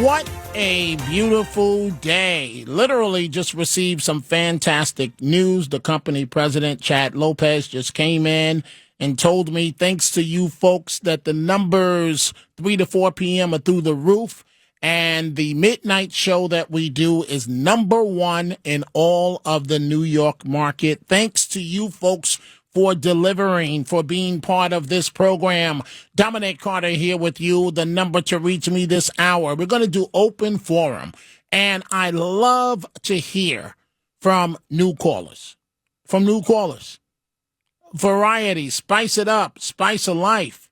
What a beautiful day. Literally just received some fantastic news. The company president, Chad Lopez, just came in and told me, thanks to you folks, that the numbers 3 to 4 p.m. are through the roof. And the midnight show that we do is #1 in all of the New York market. Thanks to you folks for delivering, for being part of this program. Dominic Carter here with you, the number to reach me this hour. We're going to do open forum, and I love to hear from new callers. Variety, spice it up, spice of life.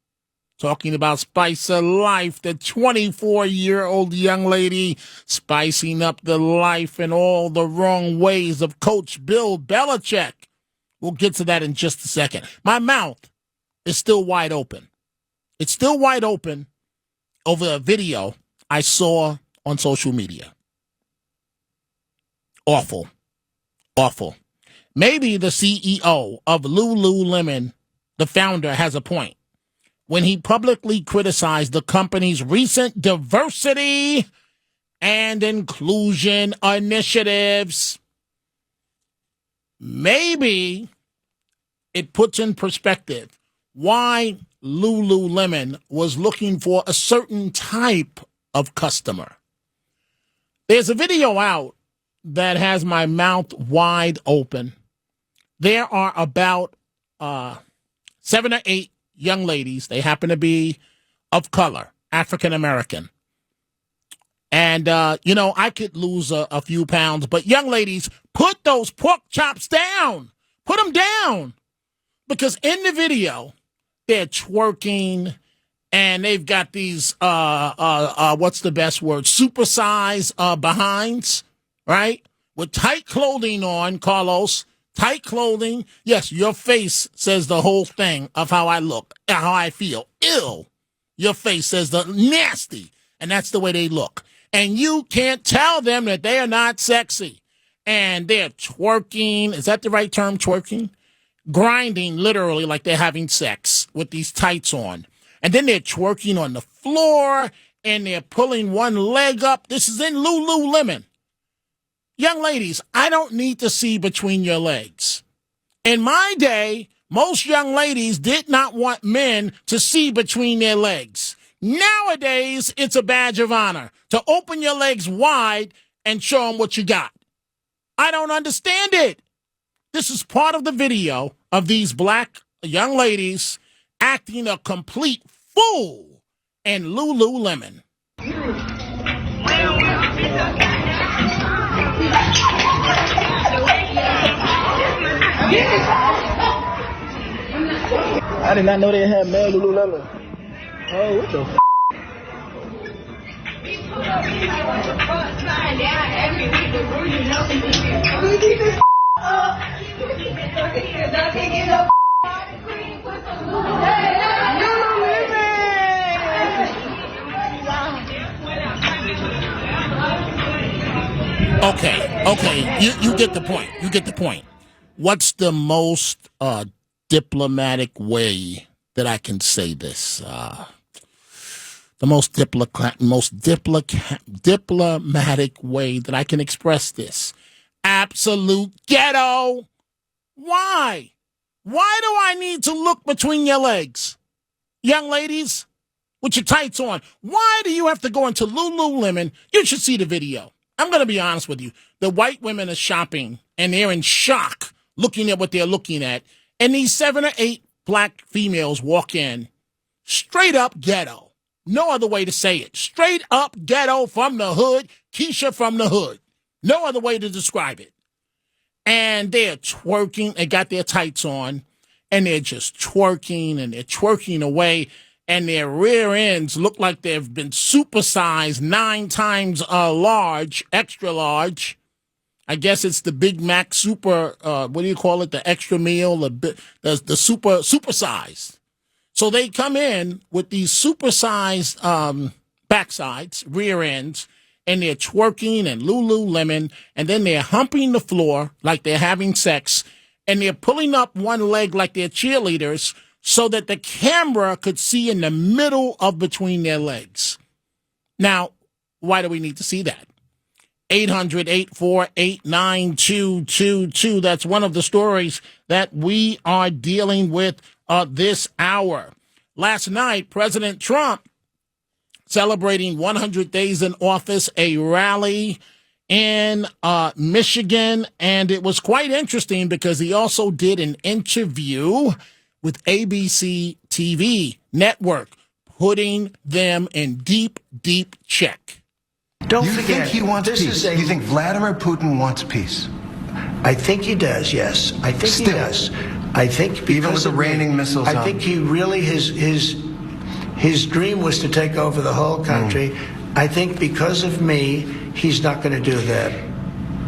Talking about spice of life, the 24-year-old young lady spicing up the life in all the wrong ways of Coach Bill Belichick. We'll get to that in just a second. My mouth is still wide open. It's still wide open over a video I saw on social media. Awful. Maybe the CEO of Lululemon, the founder, has a point when he publicly criticized the company's recent diversity and inclusion initiatives. Maybe it puts in perspective why Lululemon was looking for a certain type of customer. There's a video out that has my mouth wide open. There are about 7 or 8 young ladies. They happen to be of color, African American. And, I could lose a few pounds, but young ladies, put those pork chops down. Put them down. Because in the video, they're twerking and they've got these, what's the best word? Supersize behinds, right? With tight clothing on, Carlos. Tight clothing. Yes, your face says the whole thing of how I look, how I feel. Ill. Your face says the nasty. And that's the way they look. And you can't tell them that they are not sexy. And they're twerking. Is that the right term, twerking? Grinding, literally, like they're having sex with these tights on. And then they're twerking on the floor, and they're pulling one leg up. This is in Lululemon. Young ladies, I don't need to see between your legs. In my day, most young ladies did not want men to see between their legs. Nowadays, it's a badge of honor to open your legs wide and show them what you got. I don't understand it. This is part of the video of these black young ladies acting a complete fool in Lululemon. I did not know they had male Lululemon. Oh, what the f***? Okay. You get the point. What's the most diplomatic way that I can say this? The most diplomatic way that I can express this. Absolute ghetto. Why? Why do I need to look between your legs? Young ladies, with your tights on, why do you have to go into Lululemon? You should see the video. I'm going to be honest with you. The white women are shopping, and they're in shock looking at what they're looking at. And these 7 or 8 black females walk in, straight up ghetto. No other way to say it. Straight up ghetto from the hood. Keisha from the hood. No other way to describe it. And they're twerking. They got their tights on. And they're just twerking. And they're twerking away. And their rear ends look like they've been supersized 9 times large. Extra large. I guess it's the Big Mac super, what do you call it? The extra meal. The supersized. So they come in with these supersized backsides, rear ends, and they're twerking and Lululemon, and then they're humping the floor like they're having sex, and they're pulling up one leg like they're cheerleaders so that the camera could see in the middle of between their legs. Now, Why do we need to see that? 800-848-9222. That's one of the stories that we are dealing with this hour. Last night, President Trump celebrating 100 days in office, a rally in Michigan. And it was quite interesting because he also did an interview with ABC TV network, putting them in deep, deep check. Don't you forget, think he wants peace? You think Vladimir Putin wants peace? I think he does, yes. I think he does. I think because even with the raining missiles I think he really, his dream was to take over the whole country. I think because of me, he's not going to do that.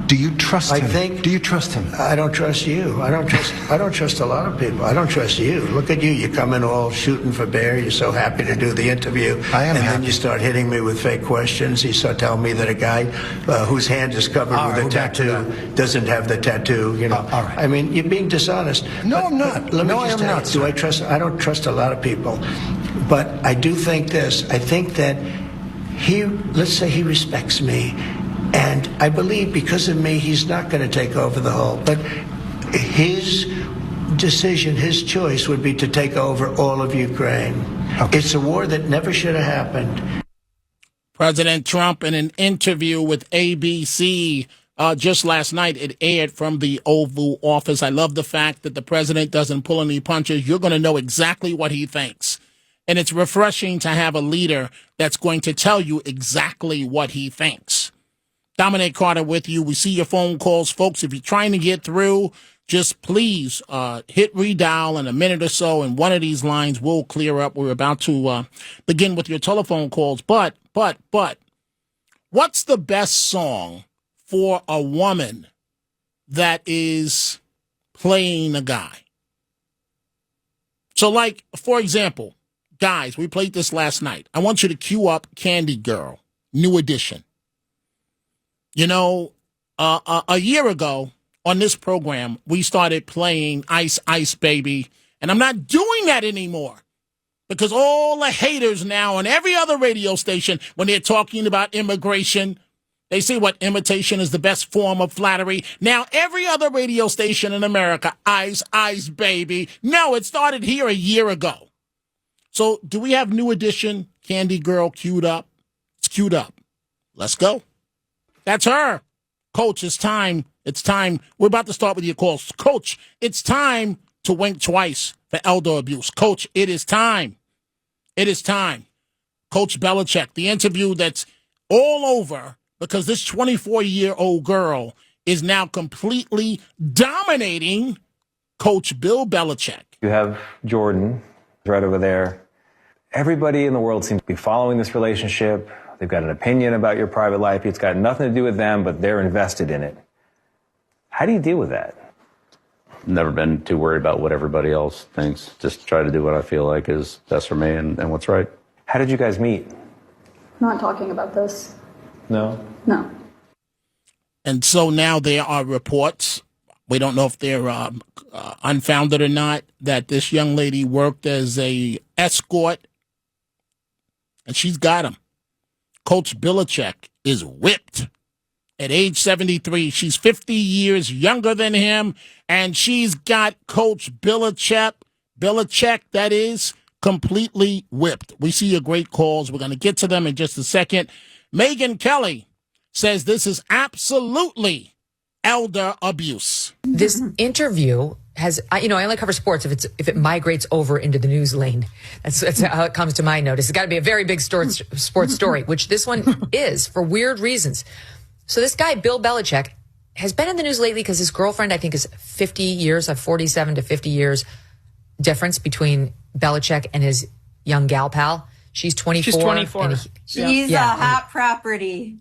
Do you trust him? Do you trust him? I don't trust you. I don't trust a lot of people. I don't trust you. Look at you. You come in all shooting for bear. You're so happy to do the interview. I am and happy. Then you start hitting me with fake questions. You start telling me that a guy whose hand is covered with a tattoo doesn't have the tattoo. You know. All right. I mean, you're being dishonest. No, I'm not. Let me No, just I am tell not, you, sir. do I trust? I don't trust a lot of people, but I do think this. I think that let's say he respects me. And I believe because of me, he's not going to take over the whole. But his decision, his choice would be to take over all of Ukraine. Okay. It's a war that never should have happened. President Trump in an interview with ABC just last night, it aired from the Oval Office. I love the fact that the president doesn't pull any punches. You're going to know exactly what he thinks. And it's refreshing to have a leader that's going to tell you exactly what he thinks. Dominic Carter with you. We see your phone calls. Folks, if you're trying to get through, just please hit redial in a minute or so, and one of these lines will clear up. We're about to begin with your telephone calls. But, what's the best song for a woman that is playing a guy? So, like, for example, guys, we played this last night. I want you to cue up Candy Girl, New Edition. You know, a year ago on this program, we started playing Ice Ice Baby, and I'm not doing that anymore because all the haters now on every other radio station, when they're talking about immigration, they say what imitation is the best form of flattery. Now, every other radio station in America, Ice Ice Baby. No, it started here a year ago. So do we have New Edition, Candy Girl queued up? It's queued up. Let's go. That's her. Coach, it's time. It's time. We're about to start with your calls. Coach, it's time to wink twice for elder abuse. Coach, it is time. It is time. Coach Belichick, the interview that's all over because this 24-year-old girl is now completely dominating Coach Bill Belichick. You have Jordon right over there. Everybody in the world seems to be following this relationship. They've got an opinion about your private life. It's got nothing to do with them, but they're invested in it. How do you deal with that? Never been too worried about what everybody else thinks. Just try to do what I feel like is best for me and what's right. How did you guys meet? Not talking about this. No? No. And so now there are reports, we don't know if they're unfounded or not, that this young lady worked as a escort, and she's got him. Coach Belichick is whipped. At age 73, she's 50 years younger than him, and she's got Coach Belichick, that is, completely whipped. We see your great calls. We're going to get to them in just a second. Megan Kelly says this is absolutely elder abuse. This interview has, I only cover sports if it migrates over into the news lane. That's how it comes to my notice. It's got to be a very big sports story, which this one is for weird reasons. So this guy, Bill Belichick, has been in the news lately because his girlfriend, I think, is 50 years, 47 to 50 years difference between Belichick and his young gal pal. She's 24. She's 24. She's a hot property.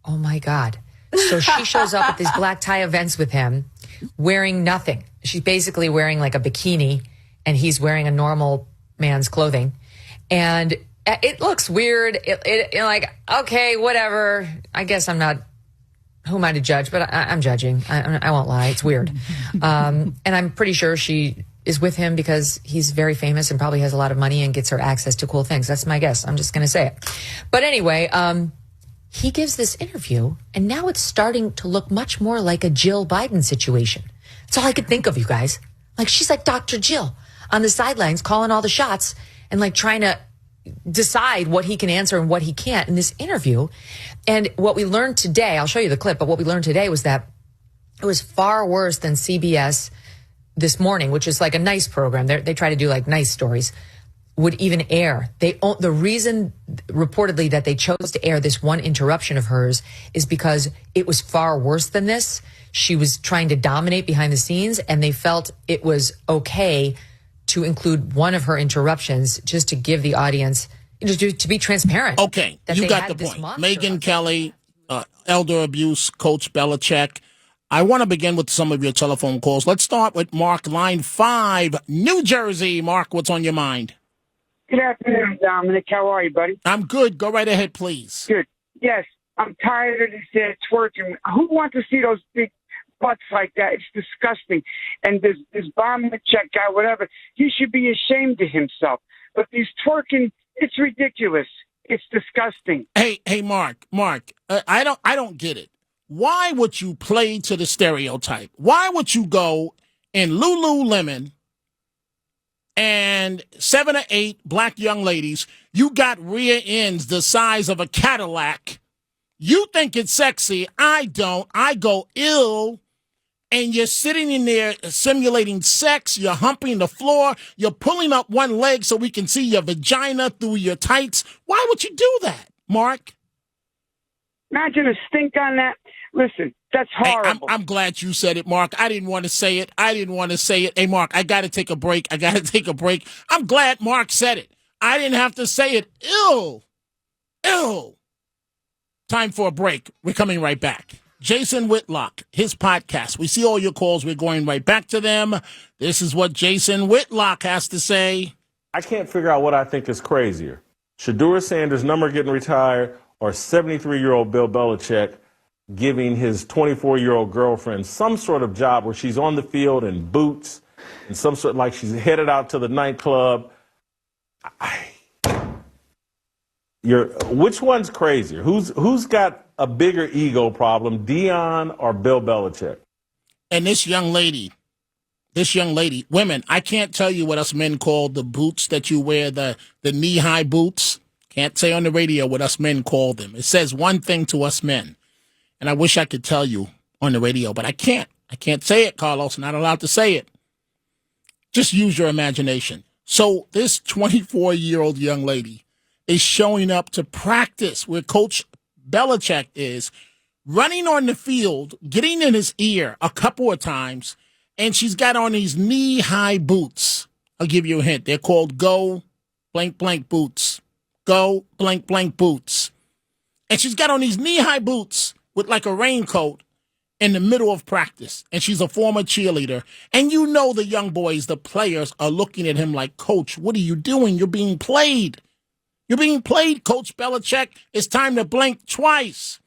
Oh, my God. So she shows up at these black tie events with him wearing nothing. She's basically wearing like a bikini, and he's wearing a normal man's clothing. And it looks weird. Like, okay, whatever. I guess I'm not, who am I to judge? But I'm judging. I won't lie. It's weird. And I'm pretty sure she is with him because he's very famous and probably has a lot of money and gets her access to cool things. That's my guess. I'm just going to say it. But anyway, he gives this interview, and now it's starting to look much more like a Jill Biden situation. That's all I could think of, you guys. Like, she's like Dr. Jill on the sidelines calling all the shots and like trying to decide what he can answer and what he can't in this interview. And what we learned today, I'll show you the clip, but what we learned today was that it was far worse than CBS This Morning, which is like a nice program. They try to do like nice stories, would even air. The reason reportedly that they chose to air this one interruption of hers is because it was far worse than this. She was trying to dominate behind the scenes, and they felt it was okay to include one of her interruptions just to give the audience, to be transparent. Okay, you got the point. Megyn Kelly, elder abuse, Coach Belichick. I want to begin with some of your telephone calls. Let's start with Mark, line 5, New Jersey. Mark, what's on your mind? Good afternoon, Dominic. How are you, buddy? I'm good. Go right ahead, please. Good. Yes, I'm tired of this twerking. Who wants to see those big butts like that? It's disgusting. And this Belichick guy, whatever, he should be ashamed of himself. But these twerking, it's ridiculous. It's disgusting. Hey, Mark, I don't get it. Why would you play to the stereotype? Why would you go in Lululemon and 7 or 8 black young ladies? You got rear ends the size of a Cadillac. You think it's sexy. I don't. I go ill. And you're sitting in there simulating sex. You're humping the floor. You're pulling up one leg so we can see your vagina through your tights. Why would you do that, Mark? Imagine a stink on that. Listen, that's horrible. Hey, I'm glad you said it, Mark. I didn't want to say it. Hey, Mark, I got to take a break. I'm glad Mark said it. I didn't have to say it. Ew. Time for a break. We're coming right back. Jason Whitlock, his podcast. We see all your calls. We're going right back to them. This is what Jason Whitlock has to say. I can't figure out what I think is crazier. Shedeur Sanders' number getting retired, or 73-year-old Bill Belichick giving his 24-year-old girlfriend some sort of job where she's on the field in boots and some sort, like she's headed out to the nightclub. Which one's crazier? Who's got a bigger ego problem, Dion or Bill Belichick? And this young lady, women, I can't tell you what us men call the boots that you wear, the knee-high boots. Can't say on the radio what us men call them. It says one thing to us men, and I wish I could tell you on the radio, but I can't. I can't say it, Carlos. I'm not allowed to say it. Just use your imagination. So this 24-year-old young lady is showing up to practice where Coach Belichick is, running on the field, getting in his ear a couple of times, and she's got on these knee-high boots. I'll give you a hint. They're called Go Blank Blank boots. Go Blank Blank boots. And she's got on these knee-high boots with like a raincoat in the middle of practice. And she's a former cheerleader. And you know the young boys, the players, are looking at him like, Coach, what are you doing? You're being played. You're being played, Coach Belichick. It's time to blink twice.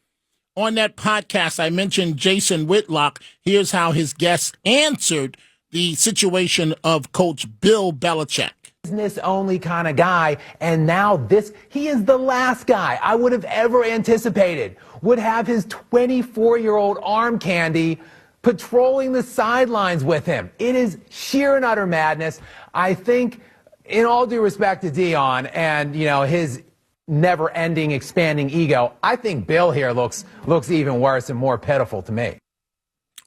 On that podcast, I mentioned Jason Whitlock. Here's how his guests answered the situation of Coach Bill Belichick. Business-only kind of guy, and now he is the last guy I would have ever anticipated would have his 24-year-old arm candy patrolling the sidelines with him. It is sheer and utter madness. I think, in all due respect to Dion and, his never-ending, expanding ego, I think Bill here looks even worse and more pitiful to me.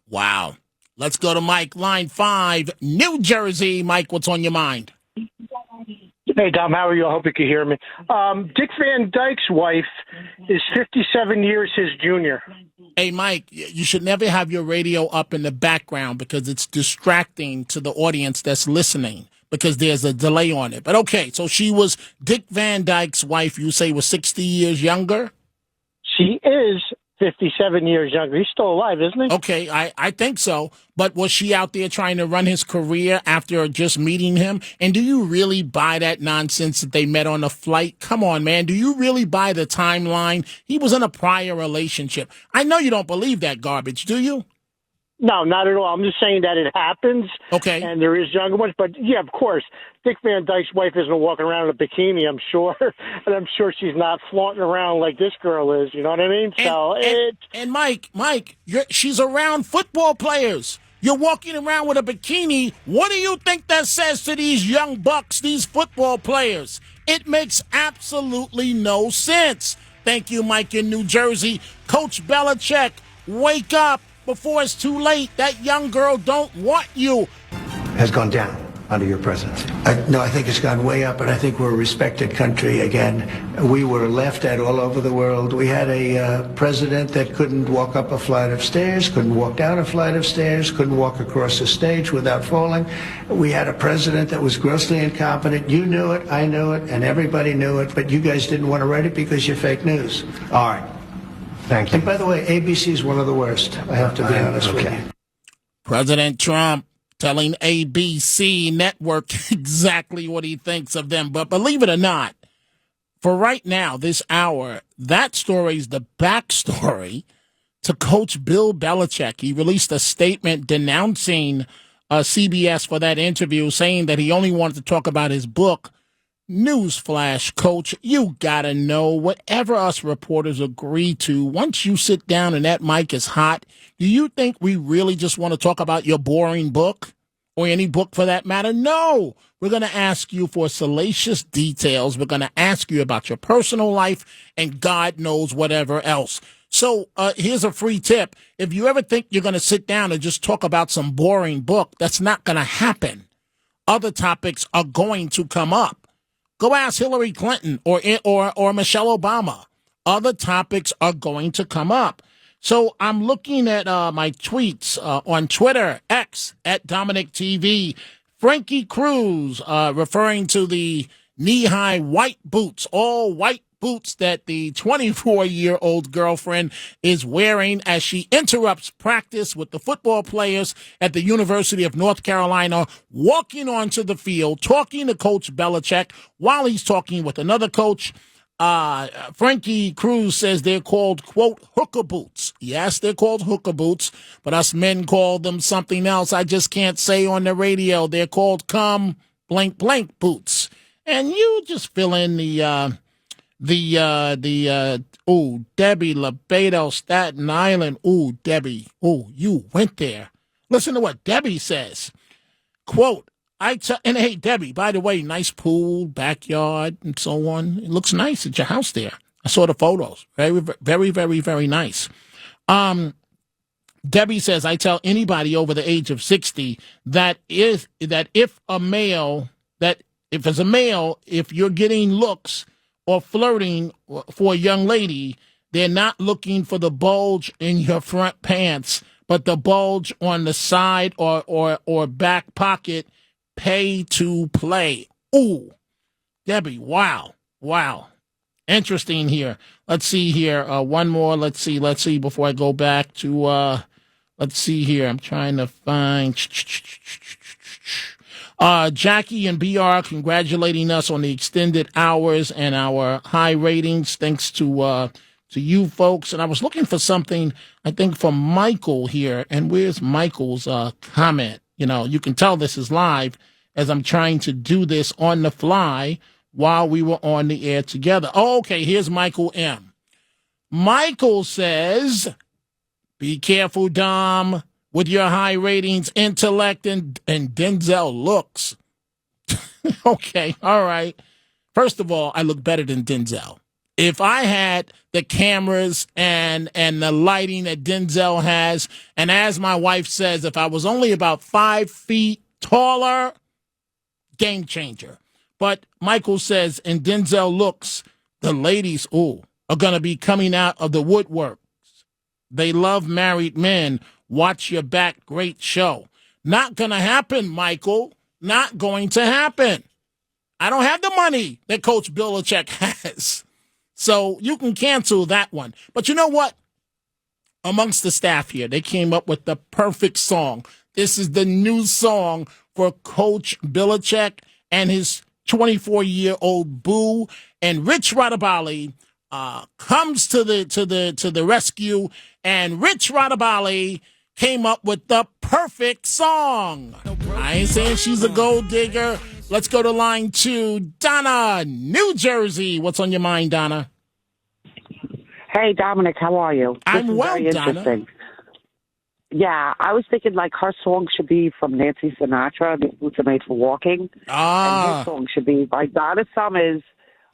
Wow. Let's go to Mike, line 5, New Jersey. Mike, what's on your mind? Hey, Dom, how are you? I hope you can hear me. Dick Van Dyke's wife is 57 years his junior. Hey, Mike, you should never have your radio up in the background because it's distracting to the audience that's listening because there's a delay on it. But okay, so she was Dick Van Dyke's wife, you say was 60 years younger? She is 57 years younger. He's still alive, isn't he? Okay, I think so. But was she out there trying to run his career after just meeting him? And do you really buy that nonsense that they met on a flight? Come on, man. Do you really buy the timeline? He was in a prior relationship. I know you don't believe that garbage, do you? No, not at all. I'm just saying that it happens. Okay. And there is younger ones. But, yeah, of course, Dick Van Dyke's wife isn't walking around in a bikini, I'm sure. And I'm sure she's not flaunting around like this girl is. You know what I mean? And Mike, she's around football players. You're walking around with a bikini. What do you think that says to these young bucks, these football players? It makes absolutely no sense. Thank you, Mike in New Jersey. Coach Belichick, wake up before it's too late. That young girl don't want you. Has gone down under your presidency. No, I think it's gone way up, and I think we're a respected country again. We were laughed at all over the world. We had a president that couldn't walk up a flight of stairs, couldn't walk down a flight of stairs, couldn't walk across a stage without falling. We had a president that was grossly incompetent. You knew it, I knew it, and everybody knew it, but you guys didn't want to write it because you're fake news. All right. Thank you. And by the way, ABC is one of the worst. I have to be honest with you. President Trump telling ABC Network exactly what he thinks of them. But believe it or not, for right now, this hour, that story's the backstory to Coach Bill Belichick. He released a statement denouncing CBS for that interview, saying that he only wanted to talk about his book. Newsflash, Coach, you gotta know whatever us reporters agree to. Once you sit down and that mic is hot, do you think we really just want to talk about your boring book or any book for that matter? No, we're going to ask you for salacious details. We're going to ask you about your personal life and God knows whatever else. So here's a free tip. If you ever think you're going to sit down and just talk about some boring book, that's not going to happen. Other topics are going to come up. Go ask Hillary Clinton or Michelle Obama. Other topics are going to come up. So I'm looking at my tweets on Twitter, X, at Dominic TV. Frankie Cruz referring to the knee-high white boots, all white boots that the 24-year-old girlfriend is wearing as she interrupts practice with the football players at the University of North Carolina, walking onto the field, talking to Coach Belichick while he's talking with another coach. Frankie Cruz says they're called, quote, hooker boots. Yes, they're called hooker boots, but us men call them something else I just can't say on the radio. They're called come blank blank boots. And you just fill in Debbie Lebedo, Staten Island. Ooh, Debbie. Ooh, you went there. Listen to what Debbie says. Quote, and hey, Debbie, by the way, nice pool, backyard, and so on. It looks nice at your house there. I saw the photos. Very, very, very, very nice. Debbie says, I tell anybody over the age of 60 that if you're getting looks or flirting for a young lady, they're not looking for the bulge in your front pants, but the bulge on the side or back pocket. Pay to play. Ooh, Debbie, wow. Interesting here. Let's see here. One more. Let's see before I go back to, let's see here. I'm trying to find. Jackie and BR congratulating us on the extended hours and our high ratings. Thanks to you folks. And I was looking for something, I think, from Michael here. And where's Michael's comment? You know, you can tell this is live as I'm trying to do this on the fly while we were on the air together. Oh, okay, here's Michael M. Michael says, be careful, Dom, with your high ratings, intellect, and Denzel looks. Okay, all right. First of all, I look better than Denzel. If I had the cameras and the lighting that Denzel has, and as my wife says, if I was only about 5 feet taller, game changer. But Michael says, and Denzel looks, the ladies, are going to be coming out of the woodworks. They love married men. Watch your back. Great show. Not going to happen, Michael. Not going to happen. I don't have the money that Coach Belichick has. So you can cancel that one. But you know what? Amongst the staff here, they came up with the perfect song. This is the new song for Coach Belichick and his 24-year-old boo. And Rich Radabali comes to the rescue. And Rich Radabali came up with the perfect song. I ain't saying she's a gold digger. Let's go to line 2. Donna, New Jersey. What's on your mind, Donna? Hey, Dominic, how are you? I'm well, very interesting. Donna. Yeah, I was thinking like her song should be from Nancy Sinatra, "The Boots Are Made for Walking." And his song should be by Donna Summers,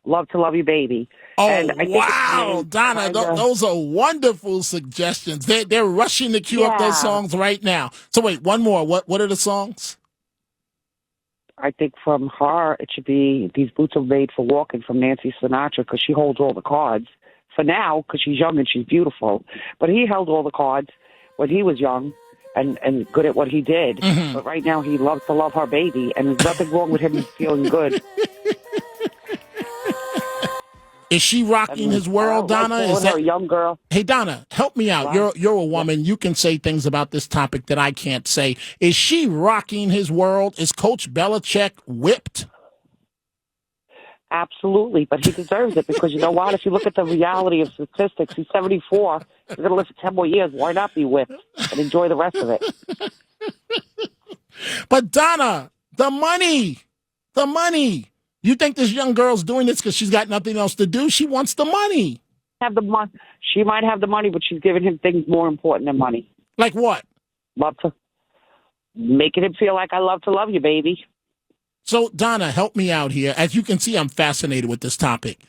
"Love to Love You, Baby." Oh, and I think wow, Donna, those are wonderful suggestions. They're rushing to queue up those songs right now. So wait, one more. What are the songs? I think from her, it should be "These Boots Are Made for Walking" from Nancy Sinatra, because she holds all the cards. For now, because she's young and she's beautiful. But he held all the cards when he was young and good at what he did. Mm-hmm. But right now, he loves to love her baby, and there's nothing wrong with him feeling good. Is she rocking his world, Donna? Is that a young girl? Hey, Donna, help me out. Wow. You're a woman. You can say things about this topic that I can't say. Is she rocking his world? Is Coach Belichick whipped? Absolutely, but he deserves it, because you know what? If you look at the reality of statistics, he's 74. He's going to live for 10 more years. Why not be whipped and enjoy the rest of it? But Donna, the money. You think this young girl's doing this because she's got nothing else to do? She wants the money. She might have the money, but she's giving him things more important than money. Like what? Making him feel like I love to love you, baby. So, Donna, help me out here. As you can see, I'm fascinated with this topic.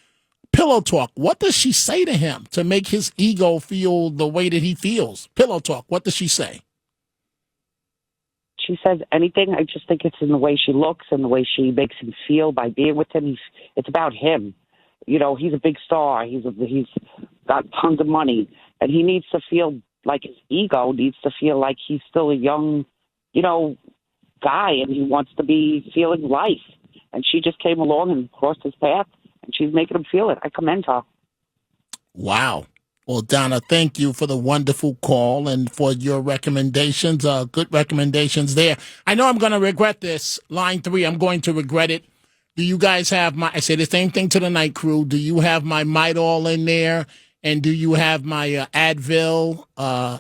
Pillow talk. What does she say to him to make his ego feel the way that he feels? Pillow talk. What does she say? She says anything. I just think it's in the way she looks and the way she makes him feel by being with him. It's about him. You know, he's a big star. He's got tons of money, and he needs to feel like his ego needs to feel like he's still a young, guy, and he wants to be feeling life. And she just came along and crossed his path, and she's making him feel it. I commend her. Wow. Well, Donna, thank you for the wonderful call and for your recommendations. Good recommendations there. I know I'm going to regret this. Line 3, I'm going to regret it. Do you guys have I say the same thing to the night crew. Do you have my Midol in there? And do you have my Advil?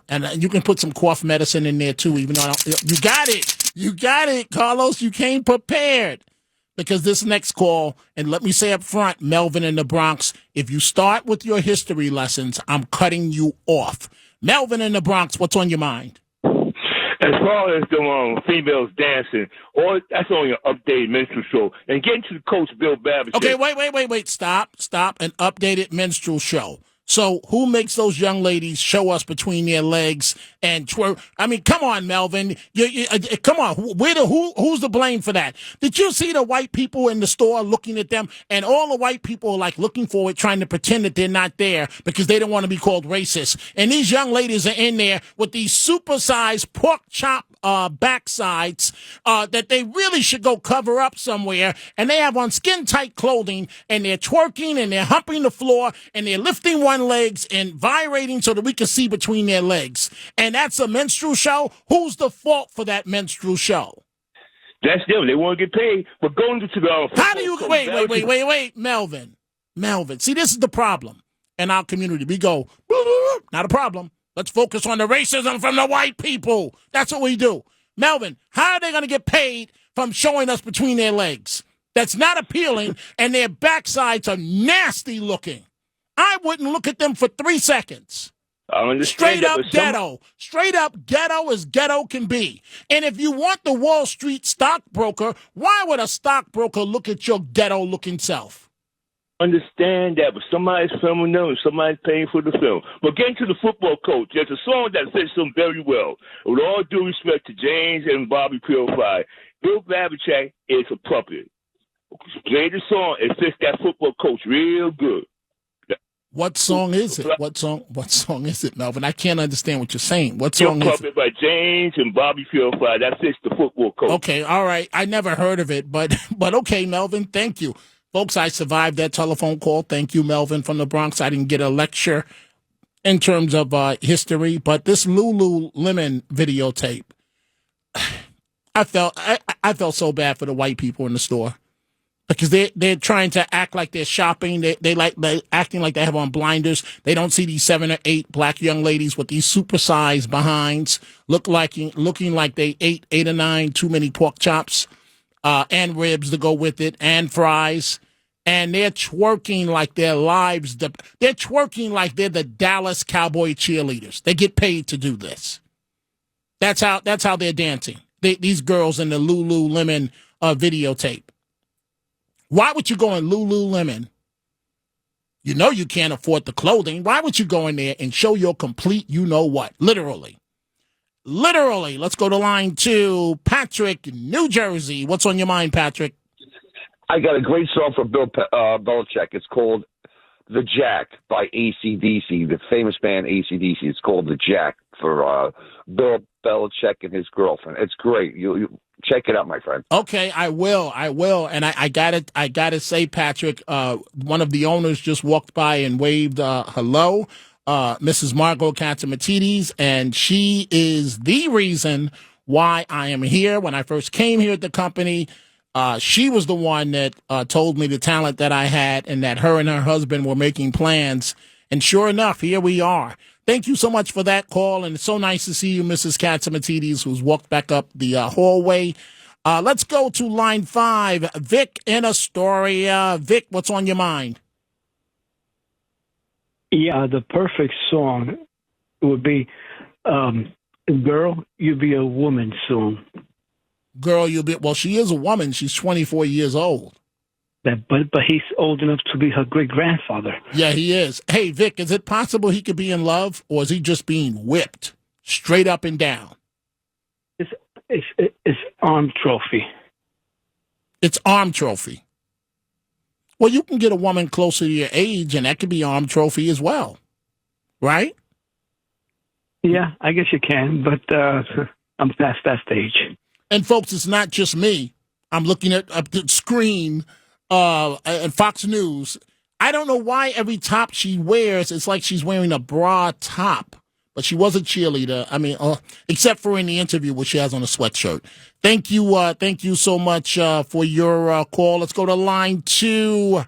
And you can put some cough medicine in there, too, even though you got it. You got it, Carlos. You came prepared. Because this next call, and let me say up front, Melvin in the Bronx, if you start with your history lessons, I'm cutting you off. Melvin in the Bronx, what's on your mind? As far as the females dancing, that's on your updated minstrel show. And getting to the coach, Bill Babish. Okay, wait. Stop. An updated minstrel show. So who makes those young ladies show us between their legs and twerk? I mean, come on, Melvin. Come on. Who's to blame for that? Did you see the white people in the store looking at them? And all the white people are like looking for it, trying to pretend that they're not there because they don't want to be called racist. And these young ladies are in there with these supersized pork chop backsides that they really should go cover up somewhere. And they have on skin-tight clothing, and they're twerking, and they're humping the floor, and they're lifting one legs and vibrating so that we can see between their legs. And that's a minstrel show? Who's the fault for that minstrel show? That's them. They want to get paid. But going to the how do you wait, Melvin. See, this is the problem in our community. We go, not a problem. Let's focus on the racism from the white people. That's what we do. Melvin, how are they going to get paid from showing us between their legs? That's not appealing, and their backsides are nasty looking. I wouldn't look at them for 3 seconds. Straight up ghetto. Straight up ghetto as ghetto can be. And if you want the Wall Street stockbroker, why would a stockbroker look at your ghetto-looking self? Understand that, but somebody's filming them and somebody's paying for the film. But getting to the football coach, there's a song that fits them very well. With all due respect to James and Bobby Purify, Bill Belichick is a puppet. Play the song, it fits that football coach real good. What song is it? What song is it, Melvin? I can't understand what you're saying. What song is it? By James and Bobby Purify. That fits the football coach. Okay, all right. I never heard of it, but okay, Melvin, thank you. Folks, I survived that telephone call. Thank you, Melvin from the Bronx. I didn't get a lecture in terms of history, but this Lululemon videotape, I felt so bad for the white people in the store. because they're trying to act like they're shopping. They acting like they have on blinders. They don't see these 7 or 8 black young ladies with these supersized behinds, looking like they ate 8 or 9 too many pork chops, and ribs to go with it, and fries. And they're twerking like their lives. They're twerking like they're the Dallas Cowboy cheerleaders. They get paid to do this. That's how they're dancing. These girls in the Lululemon videotape. Why would you go in Lululemon? You know you can't afford the clothing. Why would you go in there and show your complete you-know-what? Literally. Let's go to line 2. Patrick, New Jersey. What's on your mind, Patrick? I got a great song for Bill Belichick. It's called The Jack by AC/DC, the famous band AC/DC. It's called The Jack for Bill Belichick and his girlfriend. It's great. You check it out, my friend. Okay, I will. And I gotta say, Patrick, one of the owners just walked by and waved hello, Mrs. Margot Katsimatides, and she is the reason why I am here. When I first came here at the company, she was the one that told me the talent that I had and that her and her husband were making plans. And sure enough, here we are. Thank you so much for that call, and it's so nice to see you, Mrs. Katsimatides, who's walked back up the hallway. Let's go to line 5. Vic in Astoria. Vic, what's on your mind? Yeah, the perfect song would be Girl, You'll Be a Woman Soon. Girl, you'll be... Well, she is a woman. She's 24 years old. But he's old enough to be her great-grandfather. Yeah, he is. Hey, Vic, is it possible he could be in love, or is he just being whipped straight up and down? It's arm trophy. It's arm trophy. Well, you can get a woman closer to your age, and that could be arm trophy as well, right? Yeah, I guess you can, but I'm past that stage. And, folks, it's not just me. I'm looking at the screen at Fox News. I don't know why every top she wears, it's like she's wearing a bra top. But she was a cheerleader. I mean, except for in the interview where she has on a sweatshirt. Thank you so much for your call. Let's go to line 2.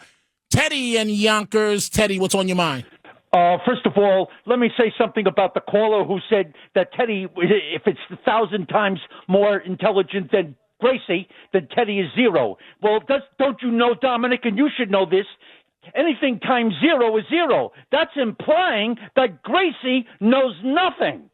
Teddy and Yonkers. Teddy, what's on your mind? First of all, let me say something about the caller who said that Teddy, if it's 1,000 times more intelligent than Gracie, then Teddy is 0. Well, don't you know, Dominic, and you should know this, anything times 0 is 0. That's implying that Gracie knows nothing.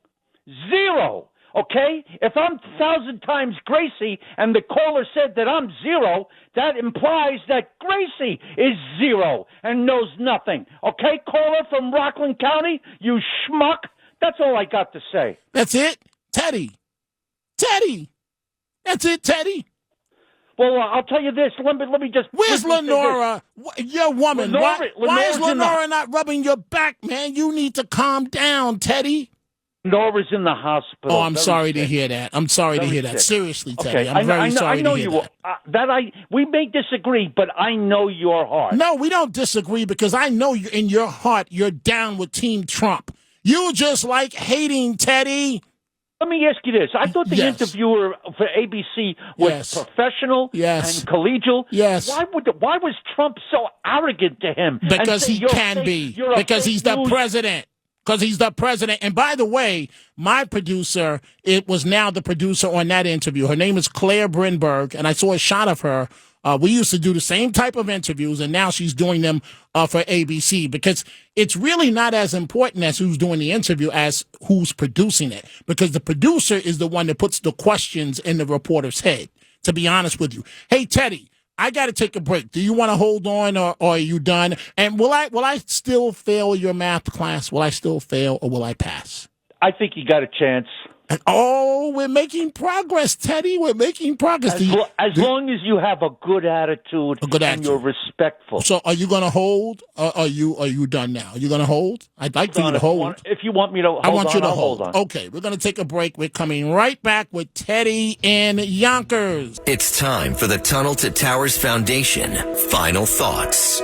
0. Okay? If I'm 1,000 times Gracie and the caller said that I'm 0, that implies that Gracie is 0 and knows nothing. Okay, caller from Rockland County, you schmuck? That's all I got to say. That's it? Teddy. That's it, Teddy. Well, I'll tell you this. Let me just... Where's Lenora? Your woman. Why is Lenora not rubbing your back, man? You need to calm down, Teddy. Lenora's in the hospital. Oh, I'm sorry to hear that. I'm sorry to hear that. Seriously, Teddy. I'm very sorry to hear that. We may disagree, but I know your heart. No, we don't disagree because I know you in your heart you're down with Team Trump. You just like hating, Teddy. Let me ask you this. I thought the interviewer for ABC was professional and collegial. Yes. Why was Trump so arrogant to him? Because he can be. Because he's the president. Because he's the president. And by the way, my producer, it was now the producer on that interview. Her name is Claire Brinberg, and I saw a shot of her. We used to do the same type of interviews, and now she's doing them for ABC because it's really not as important as who's doing the interview as who's producing it, because the producer is the one that puts the questions in the reporter's head, to be honest with you. Hey, Teddy, I got to take a break. Do you want to hold on, or are you done? And will I still fail your math class? Will I still fail, or will I pass? I think you got a chance. Oh, we're making progress, Teddy. We're making progress. As long as you have a good attitude, and you're respectful. So, are you going to hold? Or are you done now? Are you going to hold? I'd like for you to hold. If you want me to hold I want you to hold on. Okay, we're going to take a break. We're coming right back with Teddy and Yonkers. It's time for the Tunnel to Towers Foundation Final Thoughts.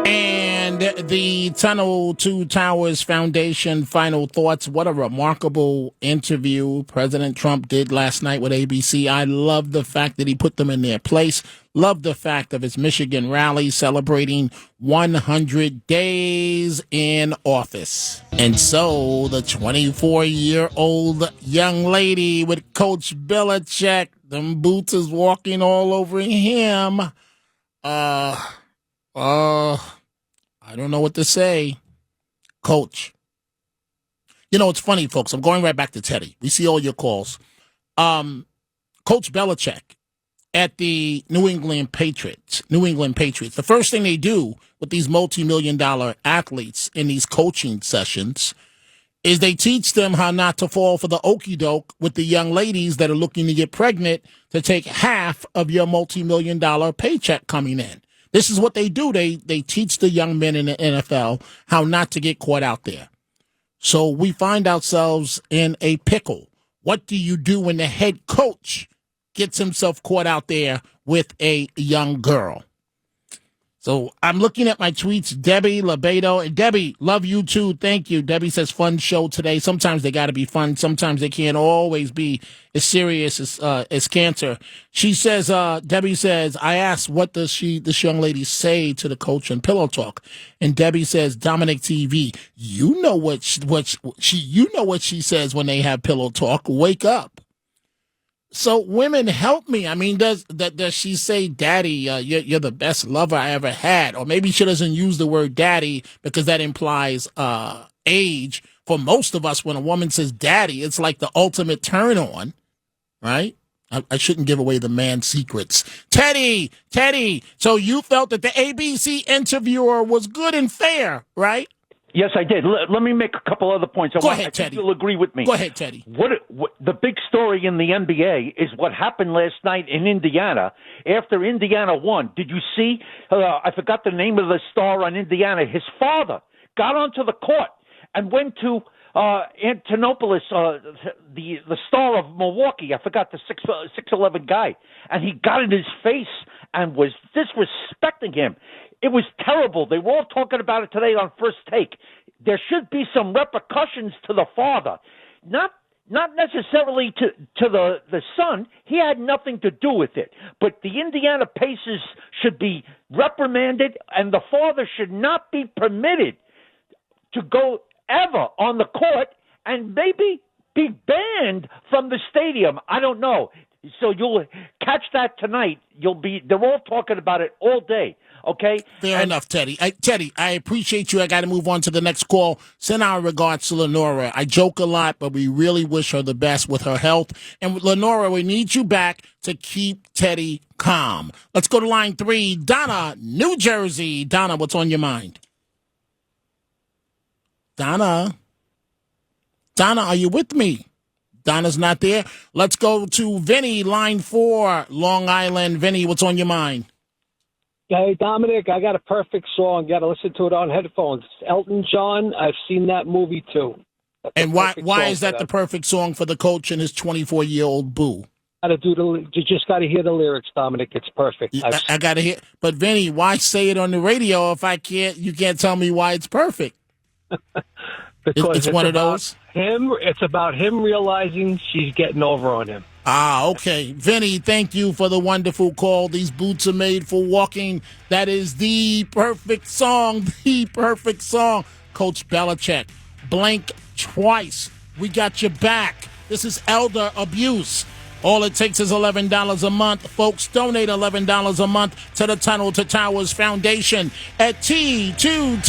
And And the Tunnel to Towers Foundation final thoughts. What a remarkable interview President Trump did last night with ABC. I love the fact that he put them in their place. Love the fact of his Michigan rally celebrating 100 days in office. And so the 24-year-old young lady with Coach Belichick, them boots is walking all over him. I don't know what to say. Coach. You know, it's funny, folks. I'm going right back to Teddy. We see all your calls. Coach Belichick at the New England Patriots. The first thing they do with these multi-million-dollar athletes in these coaching sessions is they teach them how not to fall for the okie doke with the young ladies that are looking to get pregnant to take half of your multi-million-dollar paycheck coming in. This is what they do. They teach the young men in the NFL how not to get caught out there. So we find ourselves in a pickle. What do you do when the head coach gets himself caught out there with a young girl? So I'm looking at my tweets. Debbie Lebedo. And Debbie, love you too. Thank you. Debbie says, fun show today. Sometimes they got to be fun. Sometimes they can't always be as serious as cancer. She says, Debbie says, I asked, what does this young lady say to the coach on Pillow Talk? And Debbie says, Dominic TV, you know what she says when they have Pillow Talk. Wake up. So women, help me. I mean, does she say, Daddy, you're the best lover I ever had? Or maybe she doesn't use the word daddy because that implies age. For most of us, when a woman says daddy, it's like the ultimate turn on, right? I shouldn't give away the man's secrets. Teddy, so you felt that the ABC interviewer was good and fair, right? Yes, I did. Let me make a couple other points. Go ahead, Teddy. You'll agree with me. Go ahead, Teddy. What the big story in the NBA is what happened last night in Indiana after Indiana won. Did you see? I forgot the name of the star on Indiana. His father got onto the court and went to Antonopoulos, the star of Milwaukee. I forgot the 6'11" guy, and he got in his face and was disrespecting him. It was terrible. They were all talking about it today on First Take. There should be some repercussions to the father, not necessarily to the son. He had nothing to do with it. But the Indiana Pacers should be reprimanded, and the father should not be permitted to go ever on the court and maybe be banned from the stadium. I don't know. So you'll catch that tonight. They're all talking about it all day. Okay? Fair enough, Teddy. Teddy, I appreciate you. I got to move on to the next call. Send our regards to Lenora. I joke a lot, but we really wish her the best with her health. And with Lenora, we need you back to keep Teddy calm. Let's go to line 3. Donna, New Jersey. Donna, what's on your mind? Donna, are you with me? Donna's not there. Let's go to Vinny, line 4, Long Island. Vinny, what's on your mind? Hey, Dominic, I got a perfect song. Got to listen to it on headphones. Elton John, I've seen that movie too. And why is that the perfect song for the coach and his 24-year-old boo? You just got to hear the lyrics, Dominic. It's perfect. I got to hear. But Vinny, why say it on the radio if you can't tell me why it's perfect? Because it's one of those. It's about him realizing she's getting over on him. Ah, okay. Vinny, thank you for the wonderful call. These boots are made for walking. That is the perfect song. The perfect song. Coach Belichick, blink twice. We got your back. This is elder abuse. All it takes is $11 a month. Folks, donate $11 a month to the Tunnel to Towers Foundation at T2T.org.